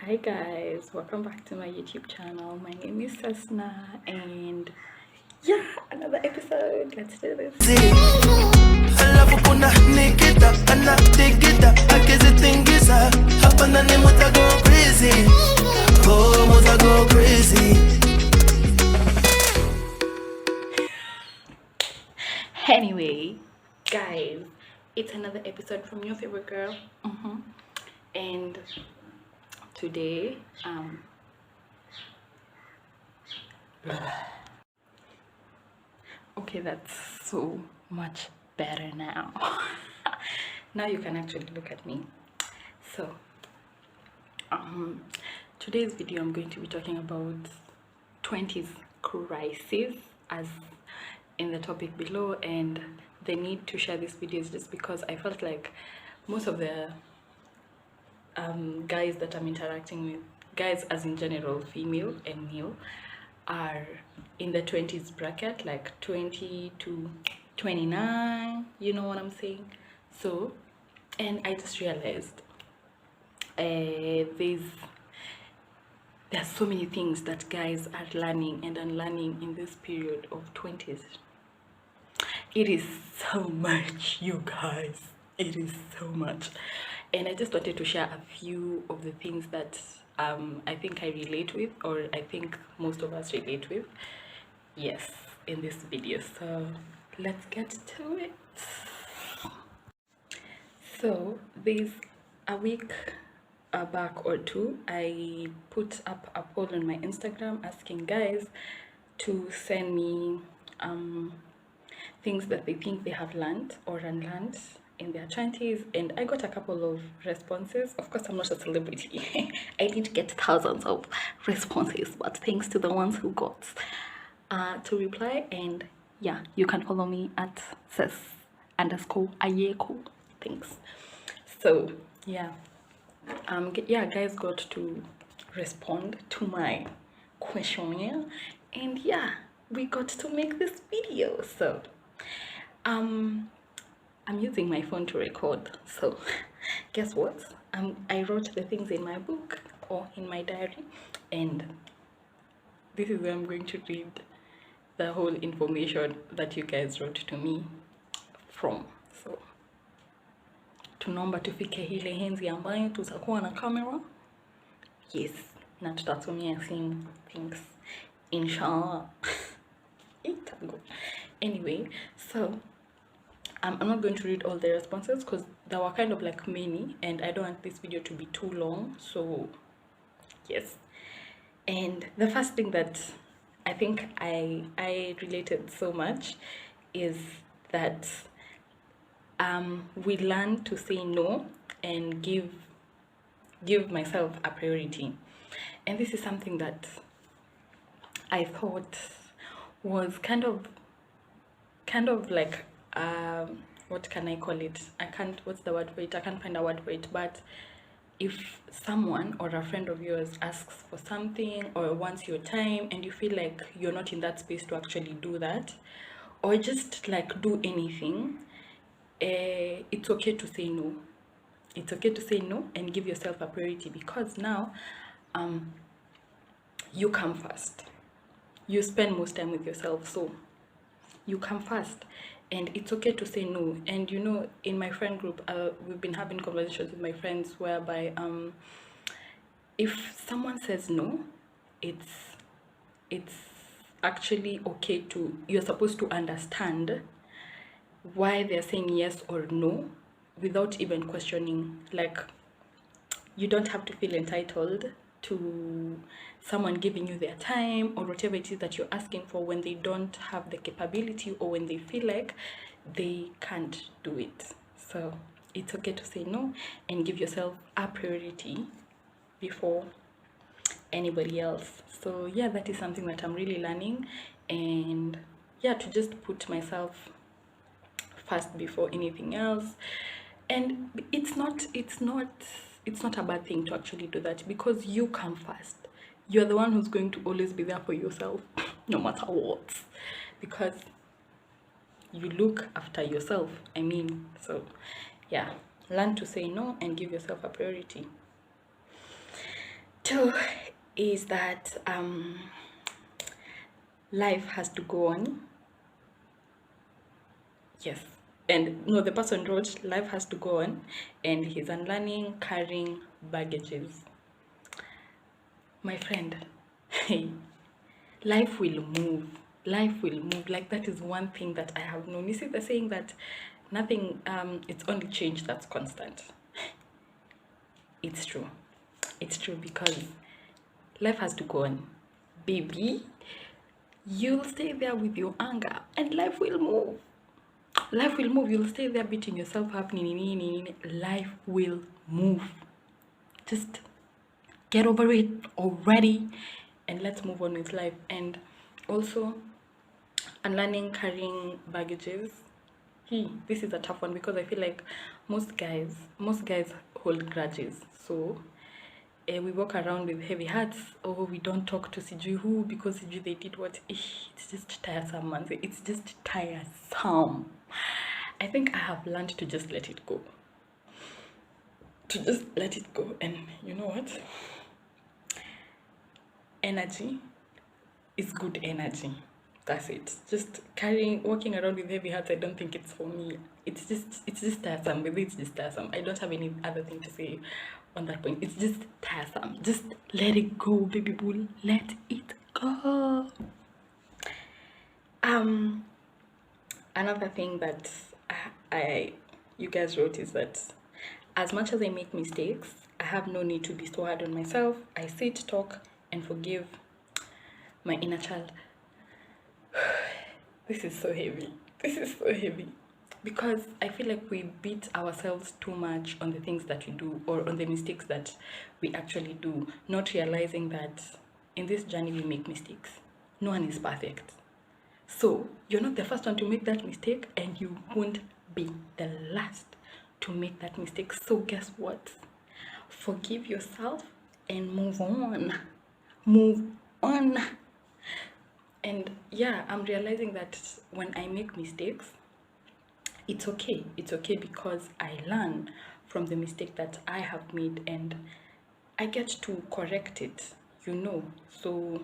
Hi guys, welcome back to my YouTube channel. My name is Sasna and yeah, another episode. Let's do this. Alafu kuna Nikita anatikita akizitingiza hapa ndani muta go crazy, oh muta go crazy. Anyway, guys, it's another episode from your favorite girl. And today okay, that's so much better now. Now you can actually look at me. So today's video I'm going to be talking about 20's crisis as in the topic below, and the need to share this video is just because I felt like most of the guys that I'm interacting with, guys as in general, female and male, are in the 20's bracket, like 20 to 29, you know what I'm saying? So, and I just realized there's so many things that guys are learning and unlearning in this period of 20's. It is so much, you guys. It is so much. And I just wanted to share a few of the things that I think I relate with, or I think most of us relate with, yes, in this video. So let's get to it. So there's a week back or two, I put up a poll on my Instagram asking guys to send me things that they think they have learned or unlearned in their 20's, and I got a couple of responses. Of course, I'm not a celebrity. I didn't get thousands of responses, but thanks to the ones who got to reply. And yeah, you can follow me at @ses_ayeko. Thanks. So yeah, guys got to respond to my questionnaire, and yeah, we got to make this video. So I'm using my phone to record, so guess what? I wrote the things in my book or in my diary, and this is where I'm going to read the whole information that you guys wrote to me from. So tunaomba tufike hile henzi ambayo tutakuwa na camera, yes, na tutatumia simu, thanks, inshallah. Anyway, so I'm not going to read all the responses because there were kind of like many, and I don't want this video to be too long. So yes, and the first thing that I think I related so much is that we learn to say no and give myself a priority. And this is something that I thought was kind of like what can I call it? What's the word for it? I can't find a word for it. But if someone or a friend of yours asks for something or wants your time and you feel like you're not in that space to actually do that, or just like do anything, it's okay to say no. It's okay to say no and give yourself a priority, because now you come first. You spend most time with yourself, so you come first, and it's okay to say no. And you know, in my friend group, we've been having conversations with my friends whereby if someone says no, it's actually okay to, you're supposed to understand why they're saying yes or no without even questioning. Like, you don't have to feel entitled to someone giving you their time or whatever it is that you're asking for when they don't have the capability or when they feel like they can't do it. So it's okay to say no and give yourself a priority before anybody else. So yeah, that is something that I'm really learning, and yeah, to just put myself first before anything else. And it's not a bad thing to actually do that, because you come first. You're the one who's going to always be there for yourself no matter what, because you look after yourself, I mean. So yeah, learn to say no and give yourself a priority. Two is that life has to go on. Yes. And no, the person wrote, life has to go on, and he's unlearning, carrying baggages. My friend, hey, life will move. Life will move. Like, that is one thing that I have known. You see the saying that nothing, it's only change that's constant. It's true. It's true, because life has to go on. Baby, you'll stay there with your anger and life will move. Life will move. You'll stay there beating yourself up. Life will move. Just get over it already and let's move on with life. And also, unlearning carrying baggages. This is a tough one, because I feel like most guys hold grudges. So we walk around with heavy hearts, or we don't talk to sijui who because sijui they did what. It's just tiresome, man. It's just tiresome. I think I have learned to just let it go. To just let it go. And you know what? Energy is good energy. That's it. Just walking around with heavy hearts, I don't think it's for me. It's just tiresome. Maybe it's just tiresome. I don't have any other thing to say on that point. It's just tiresome. Just let it go, baby bull. Let it go. Another thing that you guys wrote is that as much as I make mistakes, I have no need to be so hard on myself. I sit, talk, and forgive my inner child. This is so heavy. Because I feel like we beat ourselves too much on the things that we do, or on the mistakes that we actually do, not realizing that in this journey we make mistakes. No one is perfect. So you're not the first one to make that mistake, and you won't be the last to make that mistake. So guess what? Forgive yourself and move on. And yeah, I'm realizing that when I make mistakes, it's okay. It's okay, because I learn from the mistake that I have made and I get to correct it, So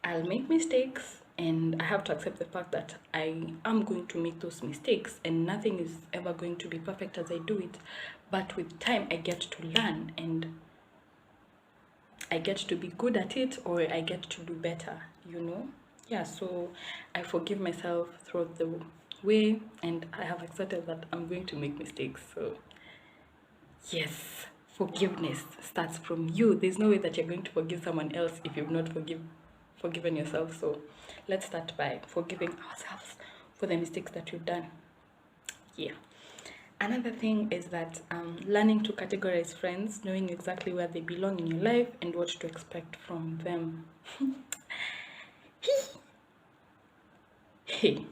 I'll make mistakes, and I have to accept the fact that I am going to make those mistakes, and nothing is ever going to be perfect as I do it. But with time, I get to learn, and I get to be good at it, or I get to do better, Yeah, so I forgive myself throughout the way, and I have accepted that I'm going to make mistakes. So yes, forgiveness starts from you. There's no way that you're going to forgive someone else if you've not forgiven yourself. So let's start by forgiving ourselves for the mistakes that we've done. Yeah. Another thing is that learning to categorize friends, knowing exactly where they belong in your life and what to expect from them. Hey,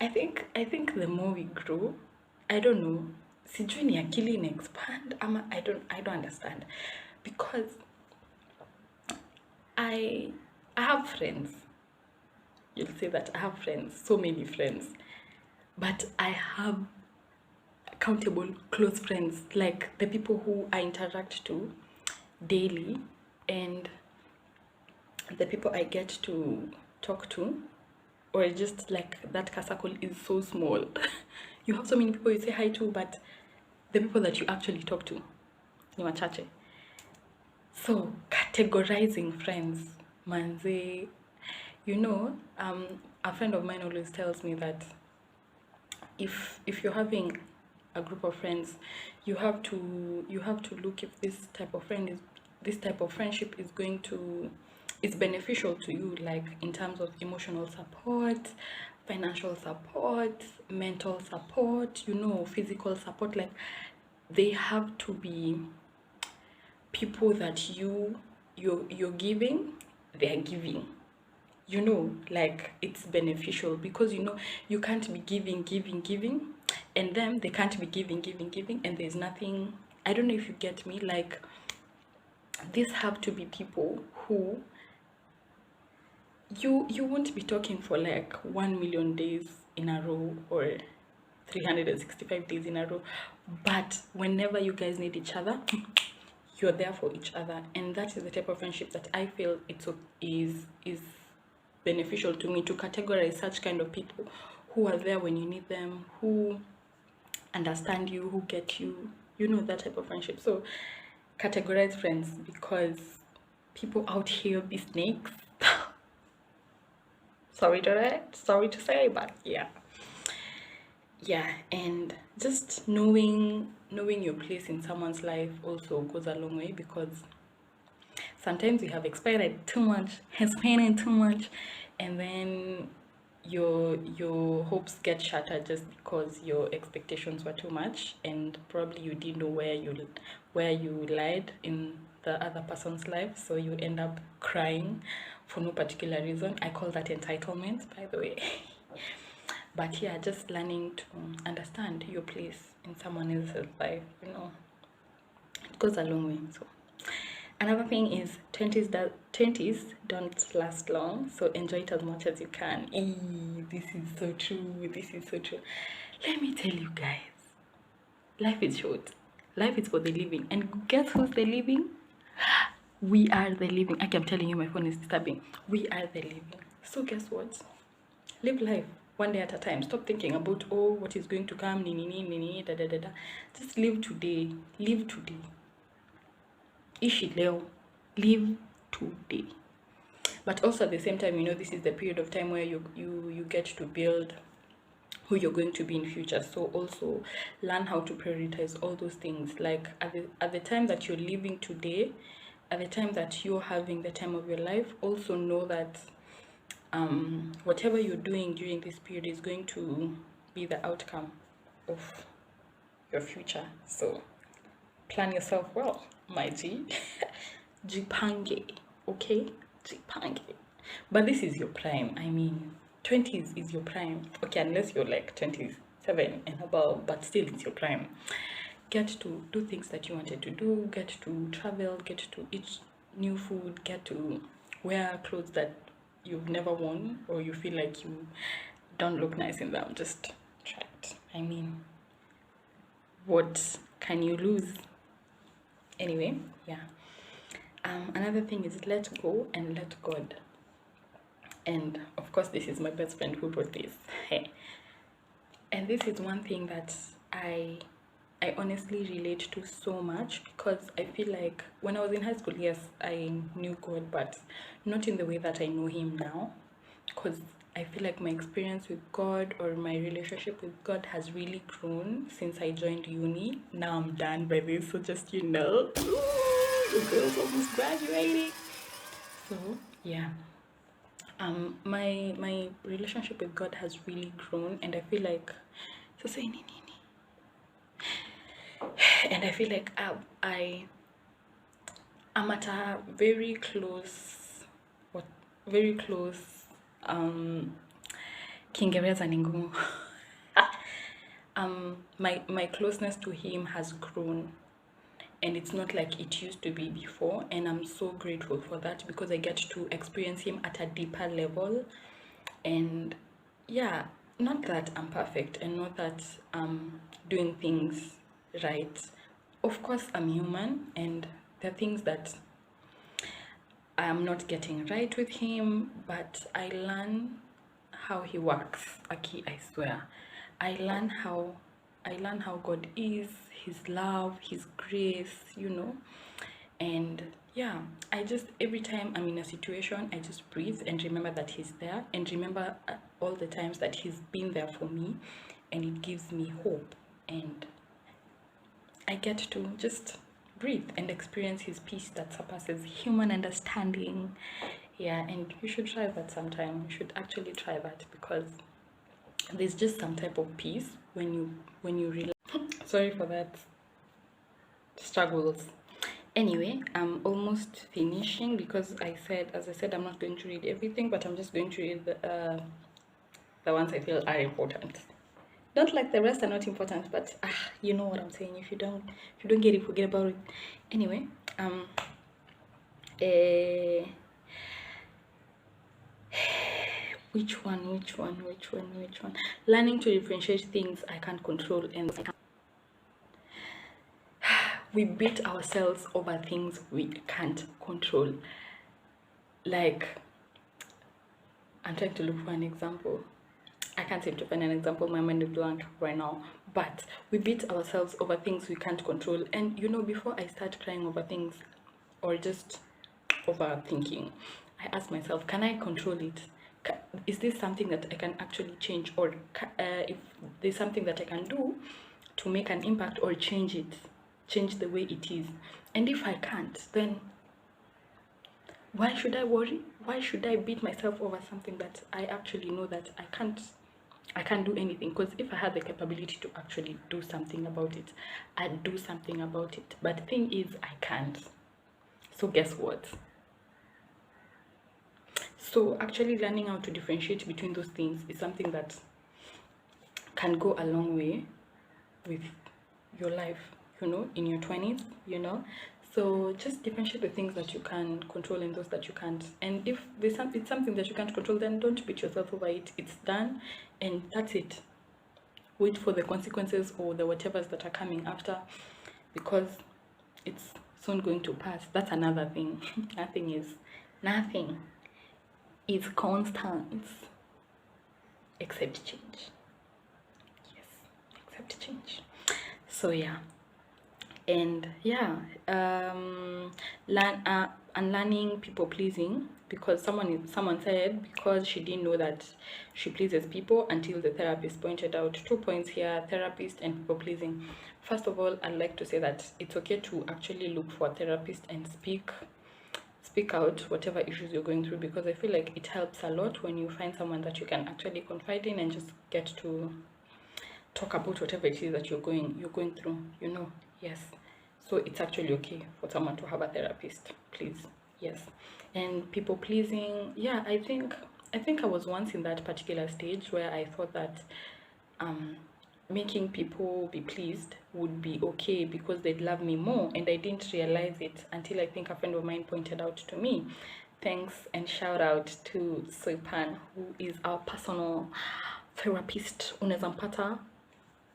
I think the more we grow, I don't know, sijui ni akili ina expand, ama I don't understand, because I have friends. You'll say that I have friends, so many friends, but I have accountable close friends, like the people who I interact to daily, and the people I get to talk to, or just like that circle is so small. You have so many people you say hi to, but the people that you actually talk to ni wachache. So categorizing friends, manze, a friend of mine always tells me that if you're having a group of friends, you have to look if this type of friendship is beneficial to you, like in terms of emotional support, financial support, mental support, physical support. Like, they have to be people that you're giving, they're giving. Like, it's beneficial, because you can't be giving, and then they can't be giving, and there's nothing. I don't know if you get me. Like, these have to be people who you won't be talking for like 1 million days in a row, or 365 days in a row, but whenever you guys need each other, you're there for each other, and that is the type of friendship that I feel is beneficial to me, to categorize such kind of people who are there when you need them, who understand you, who get you, that type of friendship. So categorize friends, because people out here be snakes. Sorry to say, but yeah. And just knowing your place in someone's life also goes a long way, because sometimes you have expected too much, expected too much, and then your hopes get shattered just because your expectations were too much, and probably you didn't know where you lied in the other person's life, so you end up crying for no particular reason. I call that entitlement, by the way. But yeah, just learning to understand your place in someone else's life, it goes a long way. So another thing is 20s don't last long, so enjoy it as much as you can. This is so true. Let me tell you guys, life is short. Life is for the living, and guess who's the living? We are the living. I'm telling you, my phone is disturbing. We are the living. So guess what? Live life one day at a time. Stop thinking about what is going to come, da. Just live today. Ishi leo. Live today. But also at the same time, this is the period of time where you get to build who you're going to be in future. So also learn how to prioritize all those things. Like at the time that you're living today, at the time that you're having the time of your life, also know that whatever you're doing during this period is going to be the outcome of your future. So plan yourself well, my G. Jipange, okay? Jipange. But this is your prime. 20s is your prime. Okay, unless you're like 27 and above, but still it's your prime. Get to do things that you wanted to do, get to travel, get to eat new food, get to wear clothes that you've never worn or you feel like you don't look nice in them. Just try it. What can you lose? Anyway, yeah. Another thing is let go and let God. And of course, this is my best friend who wrote this. And this is one thing that I honestly relate to so much, because I feel like when I was in high school, yes, I knew God, but not in the way that I know him now, because I feel like my experience with God or my relationship with God has really grown since I joined uni. Now I'm done by this, so just the girl's almost graduating. So yeah, my relationship with God has really grown, and I feel like and I feel like I'm at a very close Kiingereza ni ngumu. My closeness to him has grown, and it's not like it used to be before, and I'm so grateful for that, because I get to experience him at a deeper level. And yeah, not that I'm perfect and not that I'm doing things right. Of course, I'm human, and there are things that I am not getting right with him, but I learn how he works. Aki, I swear. I learn how God is, his love, his grace, and yeah, I just, every time I'm in a situation, I just breathe and remember that he's there, and remember all the times that he's been there for me, and it gives me hope, and I get to just breathe and experience his peace that surpasses human understanding. Yeah, and you should try that sometime. You should actually try that, because there's just some type of peace when you realize. Sorry for that struggles. Anyway, I'm almost finishing, because as I said, I'm not going to read everything, but I'm just going to read the ones I feel are important. Not like the rest are not important, but you know what I'm saying. If you don't get it, forget about it. Anyway, which one? Learning to differentiate things I can't control and we beat ourselves over things we can't control. Like, I'm trying to look for an example. I can't seem to find an example. My mind is blank right now. But we beat ourselves over things we can't control. And you know, before I start crying over things or just overthinking, I ask myself, can I control it? Is this something that I can actually change? Or if there's something that I can do to make an impact or change it, change the way it is? And if I can't, then why should I worry? Why should I beat myself over something that I actually know that I can't do anything? Because if I had the capability to actually do something about it, I'd do something about it. But the thing is, I can't. So guess what? So actually learning how to differentiate between those things is something that can go a long way with your life, you know, in your 20s, you know. So just differentiate the things that you can control and those that you can't. And if it's something that you can't control, then don't beat yourself over it. It's done, and that's it. Wait for the consequences or the whatevers that are coming after, because it's soon going to pass. That's another thing. Nothing is constant except change. Yes, except change. So yeah. And yeah, unlearning people pleasing, because someone said because she didn't know that she pleases people until the therapist pointed out 2 points here: therapist and people pleasing. First of all, I'd like to say that it's okay to actually look for a therapist and speak out whatever issues you're going through, because I feel like it helps a lot when you find someone that you can actually confide in and just get to talk about whatever it is that you're going through, you know. Yes, so it's actually okay for someone to have a therapist, please. Yes. And people pleasing, yeah, I think I was once in that particular stage where I thought that making people be pleased would be okay because they'd love me more, and I didn't realize it until I think a friend of mine pointed out to me. Thanks and shout out to Soipan, who is our personal therapist. Unaweza mpata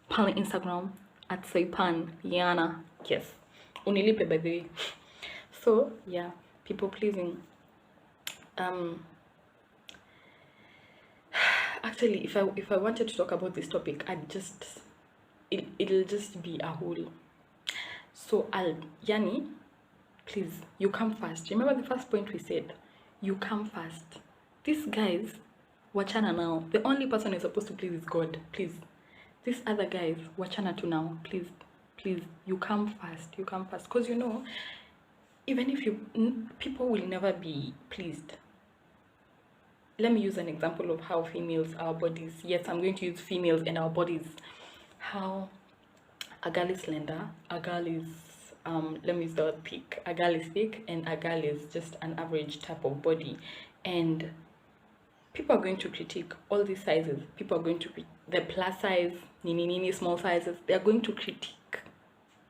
pale Instagram at Soipan Yana. Yes, unilipe by the way. So yeah, people pleasing. Actually, if I wanted to talk about this topic, it'll just be a whole. So Yani, please, you come first. Remember the first point we said, you come first. These guys, wachana now. The only person you're supposed to please is God. Please. These other guys, wachana to now. Please, you come first. You come first. Because you know, even if people will never be pleased. Let me use an example of how females, our bodies. Yes, I'm going to use females and our bodies. How a girl is slender, a girl is let me use the word thick. A girl is thick and a girl is just an average type of body, and people are going to critique all these sizes. People are going to the plus size, nini small sizes. They are going to critique.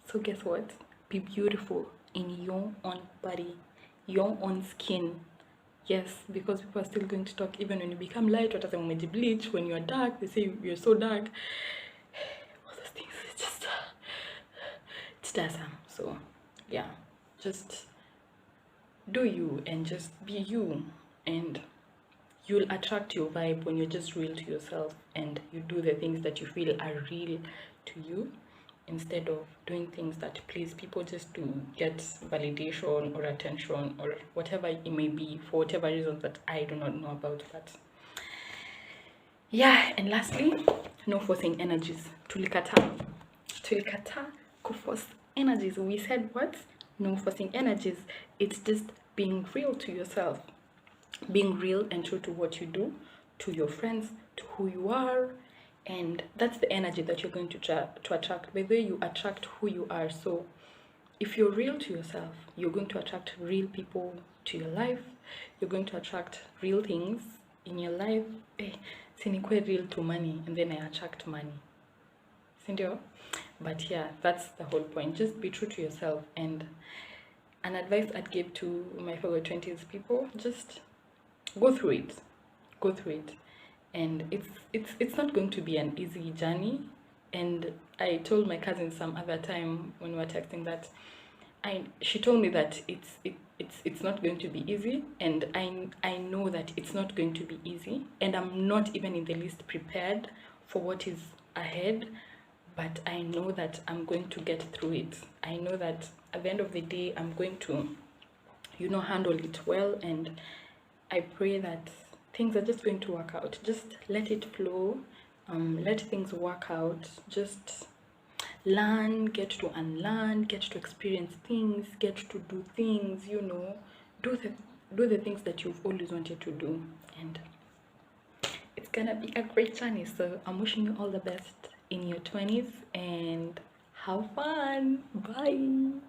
So guess what? Be beautiful in your own body, your own skin. Yes, because people are still going to talk even when you become light. What when you bleach, when you are dark, they say you're so dark. All those things, it's awesome. So yeah, just do you and just be you, and you'll attract your vibe when you're just real to yourself and you do the things that you feel are real to you, instead of doing things that please people just to get validation or attention or whatever it may be, for whatever reasons that I do not know about. But yeah, and lastly, no forcing energies. Tulikata kuforce energies. We said what? No forcing energies. It's just being real to yourself, being real and true to what you do, to your friends, to who you are. And that's the energy that you're going to attract. By the way, you attract who you are. So if you're real to yourself, you're going to attract real people to your life. You're going to attract real things in your life. Sinikwe real to money, and then I attract money. Sindio? But yeah, that's the whole point. Just be true to yourself. And an advice I'd give to my fellow 20s people, just go through it. And it's not going to be an easy journey, And I told my cousin some other time when we were texting that she told me that it's not going to be easy, and I know that it's not going to be easy, and I'm not even in the least prepared for what is ahead, but I know that I'm going to get through it. I know that at the end of the day I'm going to, you know, handle it well, and I pray that things are just going to work out. Just let it flow. Let things work out. Just learn, get to unlearn, get to experience things, get to do things, you know, do the things that you've always wanted to do, and it's gonna be a great journey. So I'm wishing you all the best in your 20s, and have fun. Bye.